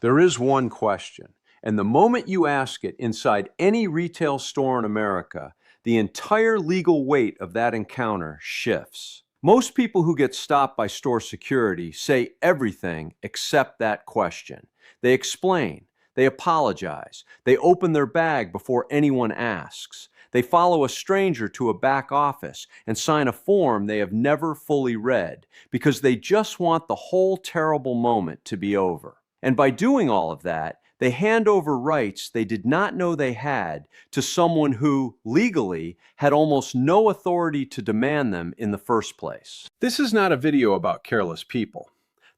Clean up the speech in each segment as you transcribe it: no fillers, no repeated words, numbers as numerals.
There is one question, and the moment you ask it inside any retail store in America, the entire legal weight of that encounter shifts. Most people who get stopped by store security say everything except that question. They explain, they apologize, they open their bag before anyone asks. They follow a stranger to a back office and sign a form they have never fully read because they just want the whole terrible moment to be over. And by doing all of that, they hand over rights they did not know they had to someone who, legally, had almost no authority to demand them in the first place. This is not a video about careless people.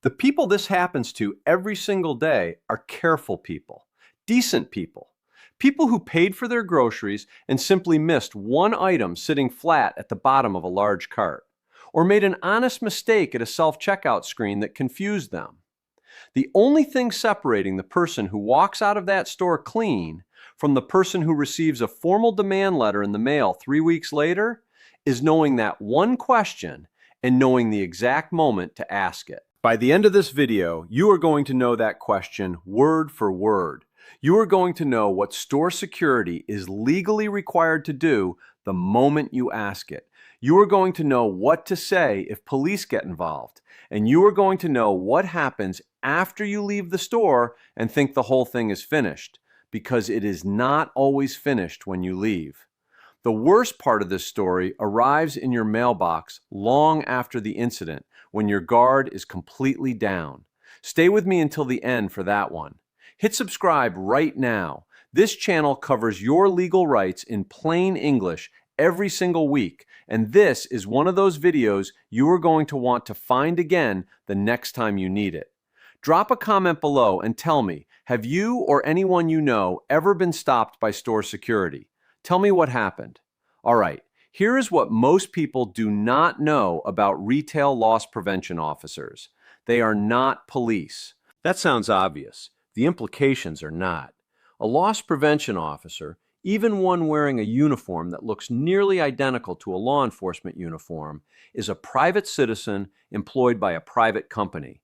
The people this happens to every single day are careful people, decent people. People who paid for their groceries and simply missed one item sitting flat at the bottom of a large cart, or made an honest mistake at a self-checkout screen that confused them. The only thing separating the person who walks out of that store clean from the person who receives a formal demand letter in the mail 3 weeks later is knowing that one question and knowing the exact moment to ask it. By the end of this video, you are going to know that question word for word. You are going to know what store security is legally required to do the moment you ask it. You are going to know what to say if police get involved. And you are going to know what happens after you leave the store and think the whole thing is finished, because it is not always finished when you leave. The worst part of this story arrives in your mailbox long after the incident, when your guard is completely down. Stay with me until the end for that one. Hit subscribe right now. This channel covers your legal rights in plain English every single week, and this is one of those videos you are going to want to find again the next time you need it. Drop a comment below and tell me, have you or anyone you know ever been stopped by store security? Tell me what happened. All right, here is what most people do not know about retail loss prevention officers. They are not police. That sounds obvious. The implications are not. A loss prevention officer, even one wearing a uniform that looks nearly identical to a law enforcement uniform, is a private citizen employed by a private company.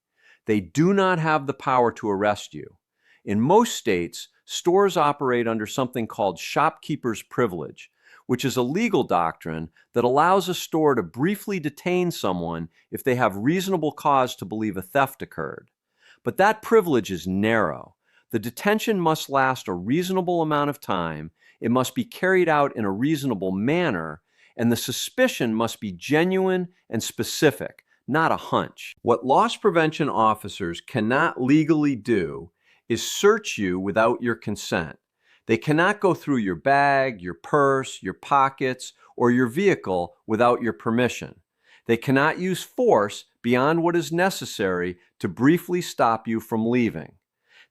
They do not have the power to arrest you. In most states, stores operate under something called shopkeeper's privilege, which is a legal doctrine that allows a store to briefly detain someone if they have reasonable cause to believe a theft occurred. But that privilege is narrow. The detention must last a reasonable amount of time, it must be carried out in a reasonable manner, and the suspicion must be genuine and specific, not a hunch. What loss prevention officers cannot legally do is search you without your consent. They cannot go through your bag, your purse, your pockets, or your vehicle without your permission. They cannot use force beyond what is necessary to briefly stop you from leaving.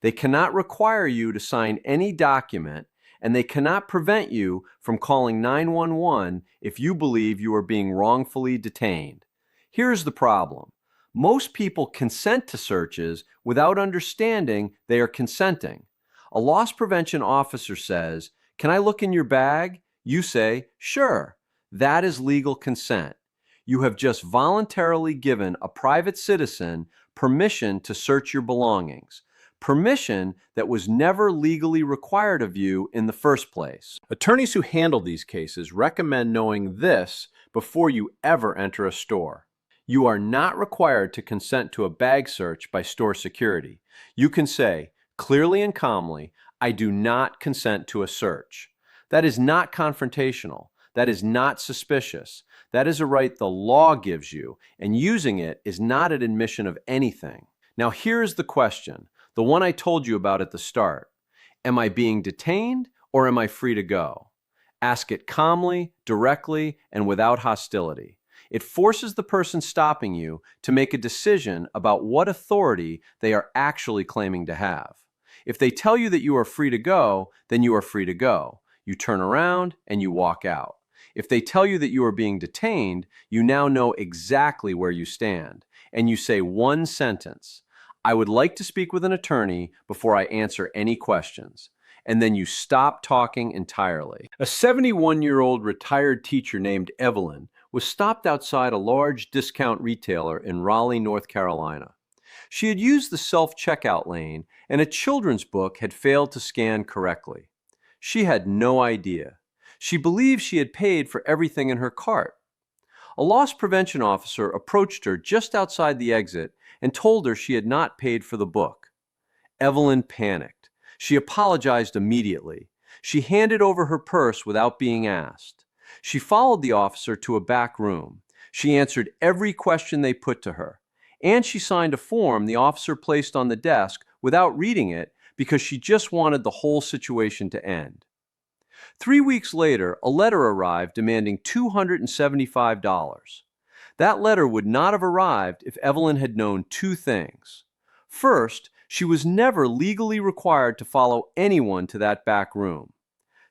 They cannot require you to sign any document, and they cannot prevent you from calling 911 if you believe you are being wrongfully detained. Here's the problem. Most people consent to searches without understanding they are consenting. A loss prevention officer says, "Can I look in your bag?" You say, "Sure." That is legal consent. You have just voluntarily given a private citizen permission to search your belongings, permission that was never legally required of you in the first place. Attorneys who handle these cases recommend knowing this before you ever enter a store. You are not required to consent to a bag search by store security. You can say, clearly and calmly, "I do not consent to a search." That is not confrontational. That is not suspicious. That is a right the law gives you, and using it is not an admission of anything. Now here's the question, the one I told you about at the start. Am I being detained or am I free to go? Ask it calmly, directly, and without hostility. It forces the person stopping you to make a decision about what authority they are actually claiming to have. If they tell you that you are free to go, then you are free to go. You turn around and you walk out. If they tell you that you are being detained, you now know exactly where you stand, and you say one sentence, "I would like to speak with an attorney before I answer any questions." And then you stop talking entirely. A 71-year-old retired teacher named Evelyn was stopped outside a large discount retailer in Raleigh, North Carolina. She had used the self-checkout lane, and a children's book had failed to scan correctly. She had no idea. She believed she had paid for everything in her cart. A loss prevention officer approached her just outside the exit and told her she had not paid for the book. Evelyn panicked. She apologized immediately. She handed over her purse without being asked. She followed the officer to a back room. She answered every question they put to her. And she signed a form the officer placed on the desk without reading it because she just wanted the whole situation to end. 3 weeks later, a letter arrived demanding $275. That letter would not have arrived if Evelyn had known two things. First, she was never legally required to follow anyone to that back room.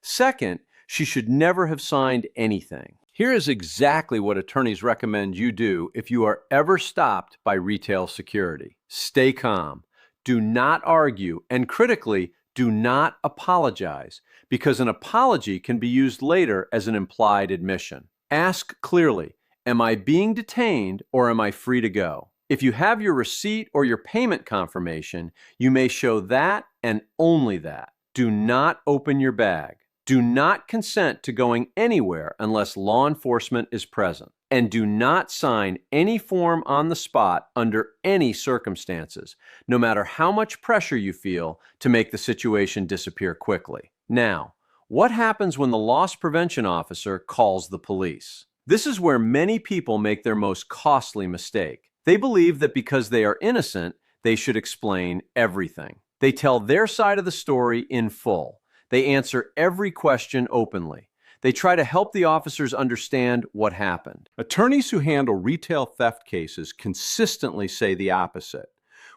Second, she should never have signed anything. Here is exactly what attorneys recommend you do if you are ever stopped by retail security. Stay calm. Do not argue, and critically, do not apologize, because an apology can be used later as an implied admission. Ask clearly, am I being detained or am I free to go? If you have your receipt or your payment confirmation, you may show that and only that. Do not open your bag. Do not consent to going anywhere unless law enforcement is present. And do not sign any form on the spot under any circumstances, no matter how much pressure you feel to make the situation disappear quickly. Now, what happens when the loss prevention officer calls the police? This is where many people make their most costly mistake. They believe that because they are innocent, they should explain everything. They tell their side of the story in full. They answer every question openly. They try to help the officers understand what happened. Attorneys who handle retail theft cases consistently say the opposite.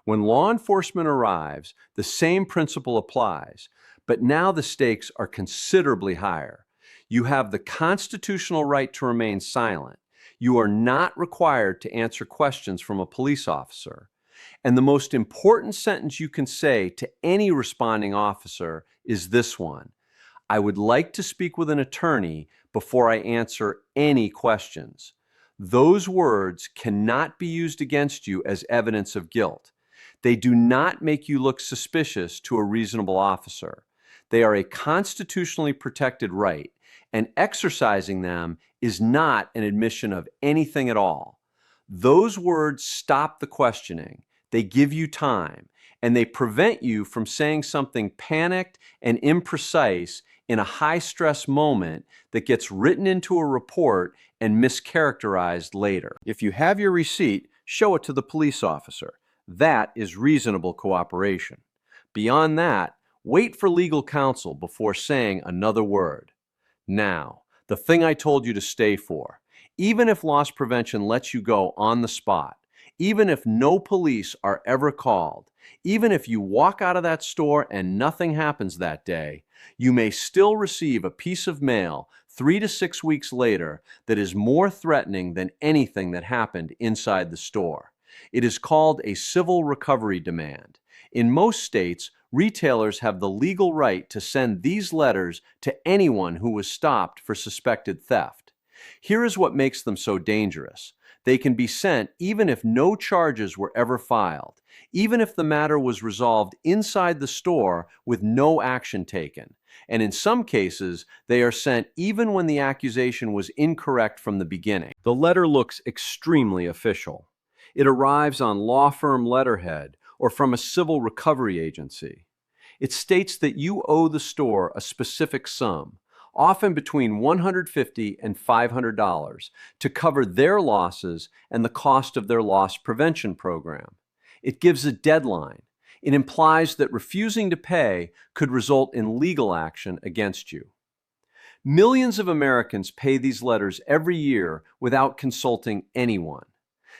When law enforcement arrives, the same principle applies, but now the stakes are considerably higher. You have the constitutional right to remain silent. You are not required to answer questions from a police officer. And the most important sentence you can say to any responding officer is this one: I would like to speak with an attorney before I answer any questions. Those words cannot be used against you as evidence of guilt. They do not make you look suspicious to a reasonable officer. They are a constitutionally protected right, and exercising them is not an admission of anything at all. Those words stop the questioning. They give you time, and they prevent you from saying something panicked and imprecise in a high-stress moment that gets written into a report and mischaracterized later. If you have your receipt, show it to the police officer. That is reasonable cooperation. Beyond that, wait for legal counsel before saying another word. Now, the thing I told you to stay for. Even if loss prevention lets you go on the spot, even if no police are ever called, even if you walk out of that store and nothing happens that day, you may still receive a piece of mail 3 to 6 weeks later that is more threatening than anything that happened inside the store. It is called a civil recovery demand. In most states, retailers have the legal right to send these letters to anyone who was stopped for suspected theft. Here is what makes them so dangerous. They can be sent even if no charges were ever filed, even if the matter was resolved inside the store with no action taken. And in some cases, they are sent even when the accusation was incorrect from the beginning. The letter looks extremely official. It arrives on law firm letterhead or from a civil recovery agency. It states that you owe the store a specific sum, often between $150 and $500, to cover their losses and the cost of their loss prevention program. It gives a deadline. It implies that refusing to pay could result in legal action against you. Millions of Americans pay these letters every year without consulting anyone.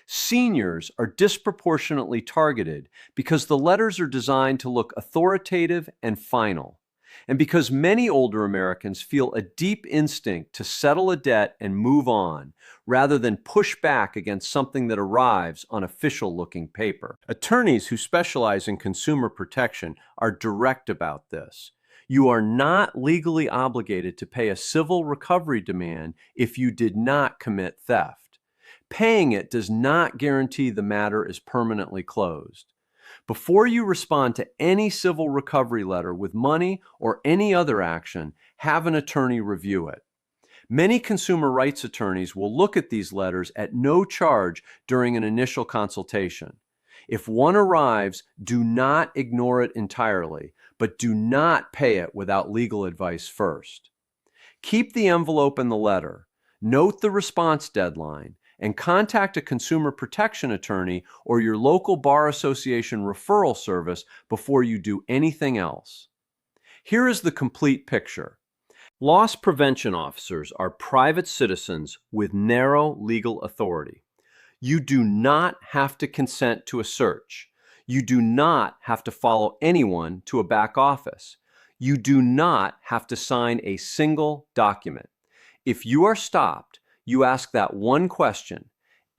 Seniors are disproportionately targeted because the letters are designed to look authoritative and final, and because many older Americans feel a deep instinct to settle a debt and move on, rather than push back against something that arrives on official-looking paper. Attorneys who specialize in consumer protection are direct about this. You are not legally obligated to pay a civil recovery demand if you did not commit theft. Paying it does not guarantee the matter is permanently closed. Before you respond to any civil recovery letter with money or any other action, have an attorney review it. Many consumer rights attorneys will look at these letters at no charge during an initial consultation. If one arrives, do not ignore it entirely, but do not pay it without legal advice first. Keep the envelope and the letter, note the response deadline, and contact a consumer protection attorney or your local bar association referral service before you do anything else. Here is the complete picture. Loss prevention officers are private citizens with narrow legal authority. You do not have to consent to a search. You do not have to follow anyone to a back office. You do not have to sign a single document. If you are stopped, you ask that one question: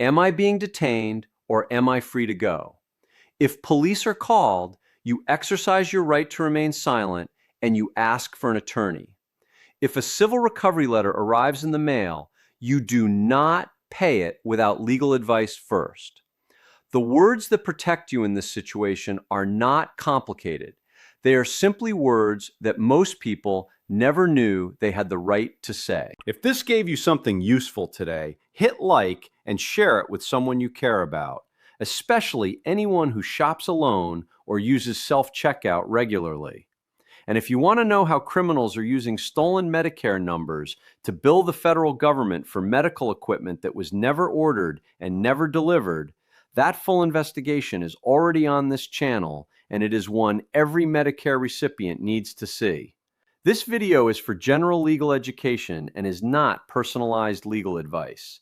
am I being detained or am I free to go? If police are called, you exercise your right to remain silent and you ask for an attorney. If a civil recovery letter arrives in the mail, you do not pay it without legal advice first. The words that protect you in this situation are not complicated. They are simply words that most people never knew they had the right to say. If this gave you something useful today, hit like and share it with someone you care about, especially anyone who shops alone or uses self-checkout regularly. And if you want to know how criminals are using stolen Medicare numbers to bill the federal government for medical equipment that was never ordered and never delivered, that full investigation is already on this channel, and it is one every Medicare recipient needs to see. This video is for general legal education and is not personalized legal advice.